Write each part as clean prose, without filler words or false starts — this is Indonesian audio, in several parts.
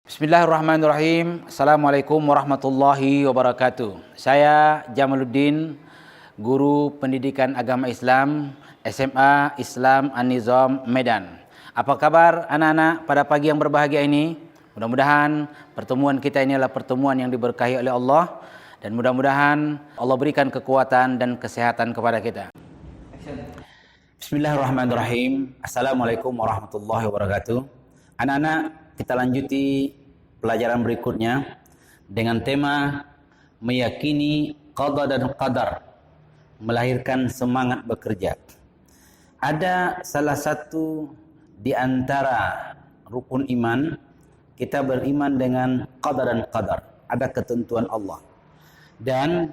Bismillahirrahmanirrahim. Assalamualaikum warahmatullahi wabarakatuh. Saya Jamaluddin, guru pendidikan agama Islam SMA Islam An-Nizam Medan. Apa kabar anak-anak pada pagi yang berbahagia ini? Mudah-mudahan pertemuan kita ini adalah pertemuan yang diberkahi oleh Allah, dan mudah-mudahan Allah berikan kekuatan dan kesehatan kepada kita. Bismillahirrahmanirrahim. Assalamualaikum warahmatullahi wabarakatuh. Anak-anak, kita lanjuti pelajaran berikutnya dengan tema meyakini qada dan qadar, melahirkan semangat bekerja. Ada salah satu di antara rukun iman, kita beriman dengan qada dan qadar, ada ketentuan Allah. Dan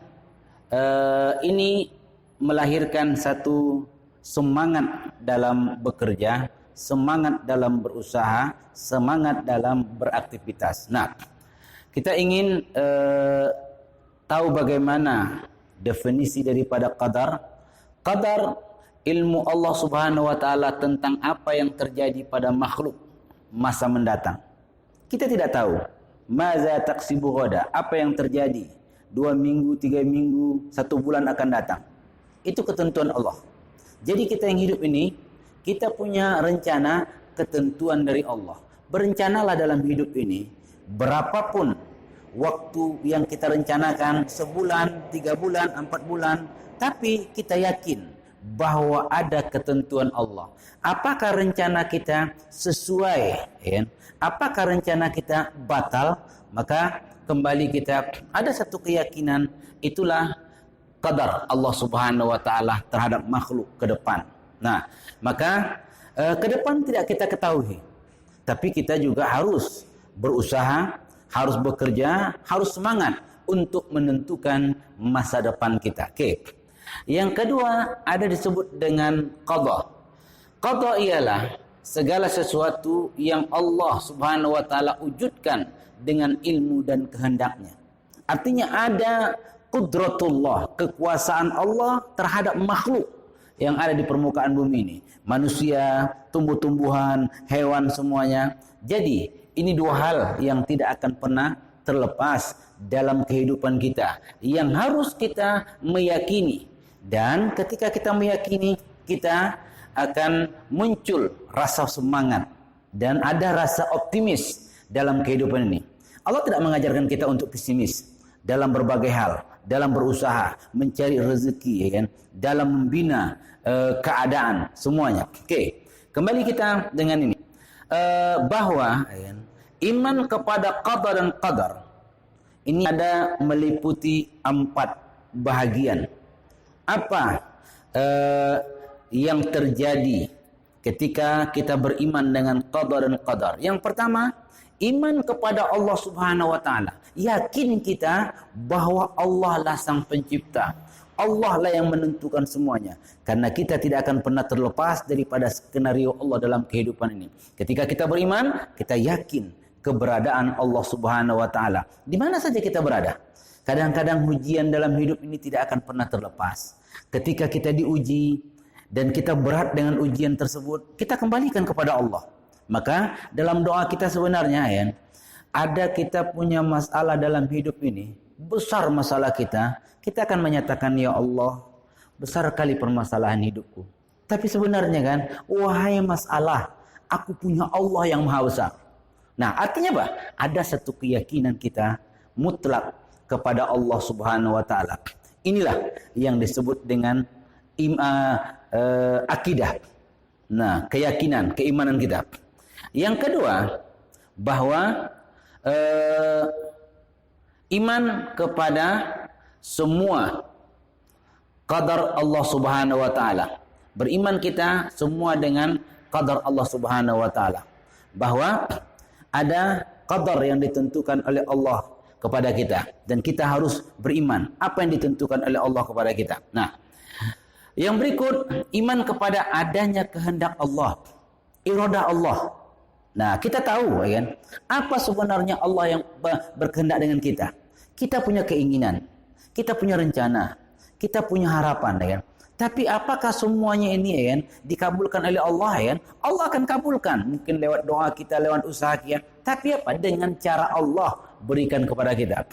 ini melahirkan satu semangat dalam bekerja, semangat dalam berusaha, semangat dalam beraktivitas. Nah, kita ingin tahu bagaimana definisi daripada qadar. Qadar, ilmu Allah Subhanahu wa taala tentang apa yang terjadi pada makhluk masa mendatang. Kita tidak tahu maza taksibu ghadan, apa yang terjadi 2 minggu, 3 minggu, 1 bulan akan datang. Itu ketentuan Allah. Jadi kita yang hidup ini, kita punya rencana, ketentuan dari Allah. Berencanalah dalam hidup ini, berapapun waktu yang kita rencanakan, sebulan, 3 bulan, 4 bulan, tapi kita yakin bahwa ada ketentuan Allah. Apakah rencana kita sesuai? Ya? Apakah rencana kita batal? Maka kembali kita ada satu keyakinan, itulah qadar Allah Subhanahu wa taala terhadap makhluk ke depan. Nah, maka ke depan tidak kita ketahui. Tapi kita juga harus berusaha, harus bekerja, harus semangat untuk menentukan masa depan kita. Oke. Yang kedua ada disebut dengan qada. Qada ialah segala sesuatu yang Allah Subhanahu wa taala wujudkan dengan ilmu dan kehendaknya. Artinya ada qudratullah, kekuasaan Allah terhadap makhluk yang ada di permukaan bumi ini. Manusia, tumbuh-tumbuhan, hewan semuanya. Jadi, ini 2 hal yang tidak akan pernah terlepas dalam kehidupan kita, yang harus kita meyakini. Dan ketika kita meyakini, kita akan muncul rasa semangat dan ada rasa optimis dalam kehidupan ini. Allah tidak mengajarkan kita untuk pesimis dalam berbagai hal, dalam berusaha, mencari rezeki, ya kan? Dalam membina keadaan semuanya. Oke, kembali kita dengan ini, bahwa ya kan, iman kepada qada dan qadar ini ada meliputi 4 bahagian. Apa yang terjadi ketika kita beriman dengan qada dan qadar? Yang pertama, iman kepada Allah Subhanahu wa taala. Yakin kita bahwa Allah lah sang pencipta. Allah lah yang menentukan semuanya. Karena kita tidak akan pernah terlepas daripada skenario Allah dalam kehidupan ini. Ketika kita beriman, kita yakin keberadaan Allah Subhanahu wa taala. Di mana saja kita berada. Kadang-kadang ujian dalam hidup ini tidak akan pernah terlepas. Ketika kita diuji dan kita berat dengan ujian tersebut, kita kembalikan kepada Allah. Maka dalam doa kita sebenarnya ya, ada kita punya masalah dalam hidup ini, besar masalah kita akan menyatakan, ya Allah, besar kali permasalahan hidupku. Tapi sebenarnya kan, wahai masalah, aku punya Allah yang maha besar. Nah, artinya apa? Ada satu keyakinan kita mutlak kepada Allah Subhanahu wa taala. Inilah yang disebut dengan akidah. Nah, keyakinan, keimanan kita. Yang kedua, bahwa iman kepada semua qadar Allah Subhanahu wa taala. Beriman kita semua dengan qadar Allah Subhanahu wa taala. Bahwa ada qadar yang ditentukan oleh Allah kepada kita dan kita harus beriman apa yang ditentukan oleh Allah kepada kita. Nah, yang berikut, iman kepada adanya kehendak Allah, iradah Allah. Nah, kita tahu ya kan, apa sebenarnya Allah yang berkehendak dengan kita. Kita punya keinginan, kita punya rencana, kita punya harapan ya kan. Tapi apakah semuanya ini ya, dikabulkan oleh Allah ya? Allah akan kabulkan. Mungkin lewat doa kita, lewat usaha kita. Tapi apa? Dengan cara Allah berikan kepada kita.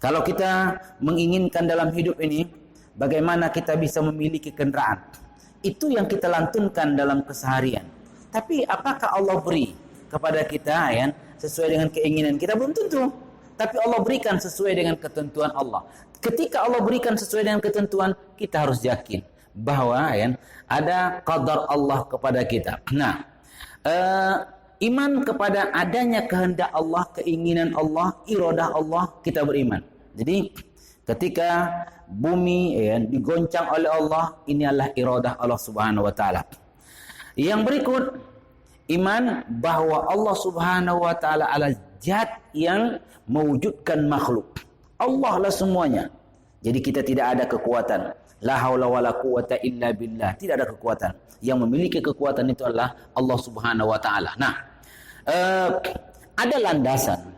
Kalau kita menginginkan dalam hidup ini, bagaimana kita bisa memiliki kendaraan? Itu yang kita lantunkan dalam keseharian. Tapi apakah Allah beri kepada kita ya, sesuai dengan keinginan kita? Belum tentu. Tapi Allah berikan sesuai dengan ketentuan Allah. Ketika Allah berikan sesuai dengan ketentuan, kita harus yakin bahwa ya, ada qadar Allah kepada kita. Nah, iman kepada adanya kehendak Allah, keinginan Allah, iradah Allah, kita beriman. Jadi ketika bumi ya, digoncang oleh Allah, ini adalah iradah Allah Subhanahu wa taala. Yang berikut, iman bahwa Allah Subhanahu wa taala adalah zat yang mewujudkan makhluk. Allah lah semuanya. Jadi kita tidak ada kekuatan. La haula wala quwata illa billah. Tidak ada kekuatan. Yang memiliki kekuatan itu adalah Allah Subhanahu wa taala. Nah, ada landasan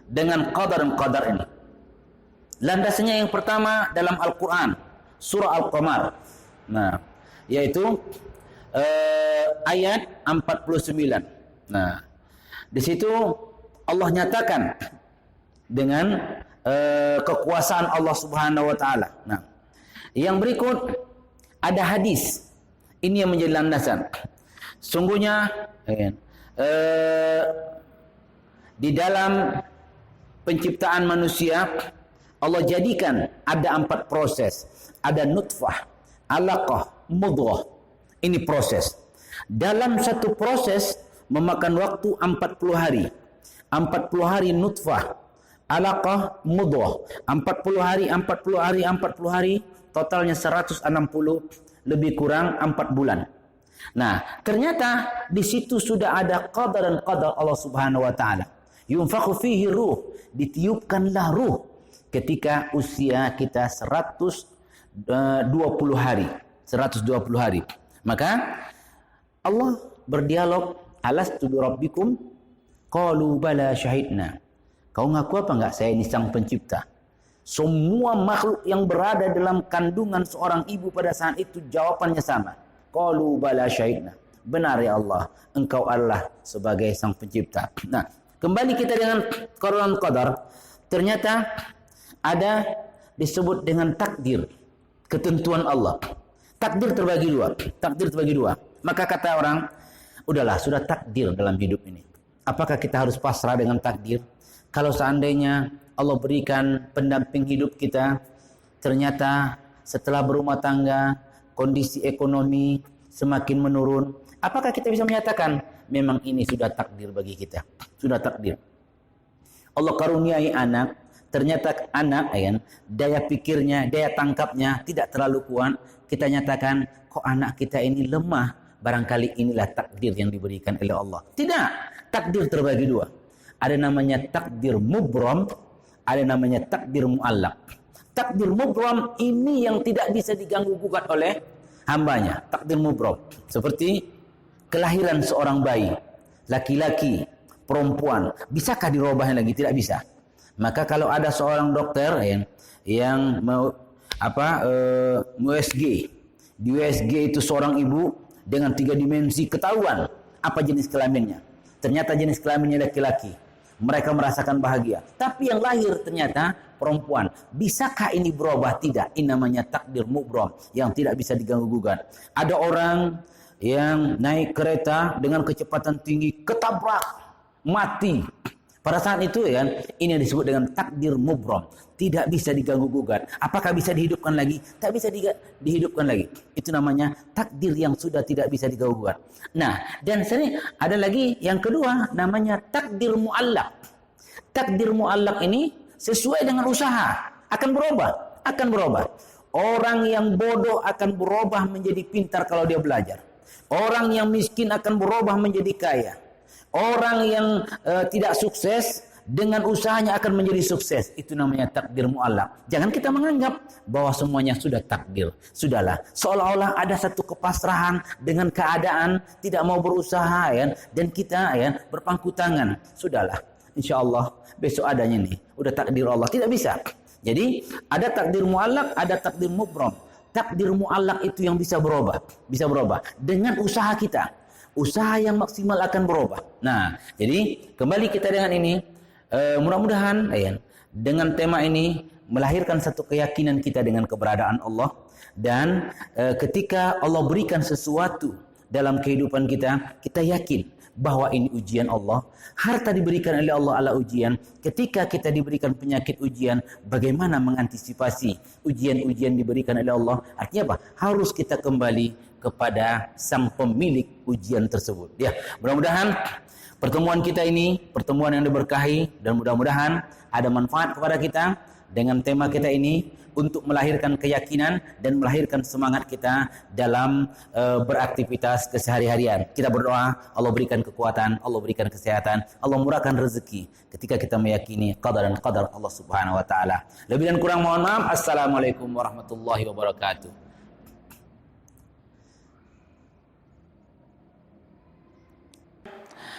dengan qadar ini. Landasannya yang pertama dalam Al-Qur'an, surah Al-Qamar. Nah, yaitu ayat 49. Nah, di situ Allah nyatakan dengan kekuasaan Allah Subhanahu wa taala. Nah, yang berikut ada hadis. Ini yang menjadi landasan. Sungguhnya di dalam penciptaan manusia Allah jadikan ada 4 proses. Ada nutfah, alaqah, mudghah. Ini proses. Dalam satu proses memakan waktu 40 hari. 40 hari nutfah, alaqah, mudghah. 40 hari, 40 hari, 40 hari, totalnya 160, lebih kurang 4 bulan. Nah, ternyata di situ sudah ada qadar dan qadar Allah Subhanahu wa taala. Yunfakhu fihi ruh, ditiupkanlah ruh ketika usia kita 120 hari. 120 hari. Maka Allah berdialog, alastu bi rabbikum? Qalu bala syahidna. Kau ngaku apa enggak saya ini sang pencipta? Semua makhluk yang berada dalam kandungan seorang ibu pada saat itu jawabannya sama. Qalu bala syahidna. Benar ya Allah, engkau Allah sebagai sang pencipta. Nah, kembali kita dengan qadar. Ternyata ada disebut dengan takdir, ketentuan Allah. Takdir terbagi dua. Takdir terbagi dua. Maka kata orang, udahlah sudah takdir dalam hidup ini. Apakah kita harus pasrah dengan takdir? Kalau seandainya Allah berikan pendamping hidup kita, ternyata setelah berumah tangga, kondisi ekonomi semakin menurun, apakah kita bisa menyatakan memang ini sudah takdir bagi kita? Sudah takdir. Allah karuniai anak, ternyata anak daya pikirnya, daya tangkapnya tidak terlalu kuat, kita nyatakan kok anak kita ini lemah, barangkali inilah takdir yang diberikan oleh Allah. Tidak, takdir terbagi dua. Ada namanya takdir mubram, ada namanya takdir muallaq. Takdir mubram ini yang tidak bisa diganggu gugat oleh hambanya. Takdir mubram seperti kelahiran seorang bayi, laki-laki, perempuan, bisakah dirubahnya lagi? Tidak bisa. Maka kalau ada seorang dokter yang mau USG, di USG itu seorang ibu dengan 3 dimensi ketahuan apa jenis kelaminnya. Ternyata jenis kelaminnya laki-laki. Mereka merasakan bahagia. Tapi yang lahir ternyata perempuan. Bisakah ini berubah? Tidak. Ini namanya takdir mubram yang tidak bisa diganggu gugat. Ada orang yang naik kereta dengan kecepatan tinggi, ketabrak, mati. Pada saat itu ini yang disebut dengan takdir mubram. Tidak bisa diganggu gugat. Apakah bisa dihidupkan lagi? Tak bisa dihidupkan lagi. Itu namanya takdir yang sudah tidak bisa diganggu gugat. Nah, dan sini ada lagi yang kedua, namanya takdir muallaq. Takdir muallaq ini sesuai dengan usaha. Akan berubah. Akan berubah. Orang yang bodoh akan berubah menjadi pintar kalau dia belajar. Orang yang miskin akan berubah menjadi kaya. Orang yang tidak sukses dengan usahanya akan menjadi sukses. Itu namanya takdir muallaq. Jangan kita menganggap bahwa semuanya sudah takdir. Sudahlah. Seolah-olah ada satu kepasrahan dengan keadaan, tidak mau berusaha dan kita berpangku tangan. Sudahlah. InsyaAllah besok adanya nih. Udah takdir Allah. Tidak bisa. Jadi ada takdir muallaq, ada takdir mubram. takdir mu'allaq itu yang bisa berubah, dengan usaha kita. Usaha yang maksimal akan berubah. Nah, jadi kembali kita dengan ini, mudah-mudahan dengan tema ini melahirkan satu keyakinan kita dengan keberadaan Allah, dan ketika Allah berikan sesuatu dalam kehidupan kita, kita yakin bahwa ini ujian Allah. Harta diberikan oleh Allah ala ujian. Ketika kita diberikan penyakit ujian, bagaimana mengantisipasi ujian-ujian diberikan oleh Allah? Artinya apa? Harus kita kembali kepada sang pemilik ujian tersebut. Ya, mudah-mudahan pertemuan kita ini pertemuan yang diberkahi, dan mudah-mudahan ada manfaat kepada kita dengan tema kita ini untuk melahirkan keyakinan dan melahirkan semangat kita dalam beraktivitas kesehari-harian. Kita berdoa, Allah berikan kekuatan, Allah berikan kesehatan, Allah murahkan rezeki ketika kita meyakini qadar dan qadar Allah Subhanahu wa taala. Lebih dan kurang mohon maaf. Assalamualaikum warahmatullahi wabarakatuh.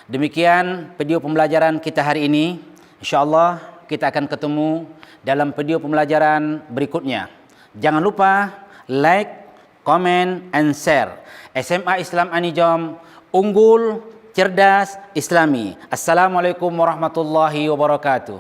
Demikian video pembelajaran kita hari ini. Insyaallah kita akan ketemu dalam video pembelajaran berikutnya. Jangan lupa like, comment, and share. SMA Islam Anijom, unggul, cerdas, Islami. Assalamualaikum warahmatullahi wabarakatuh.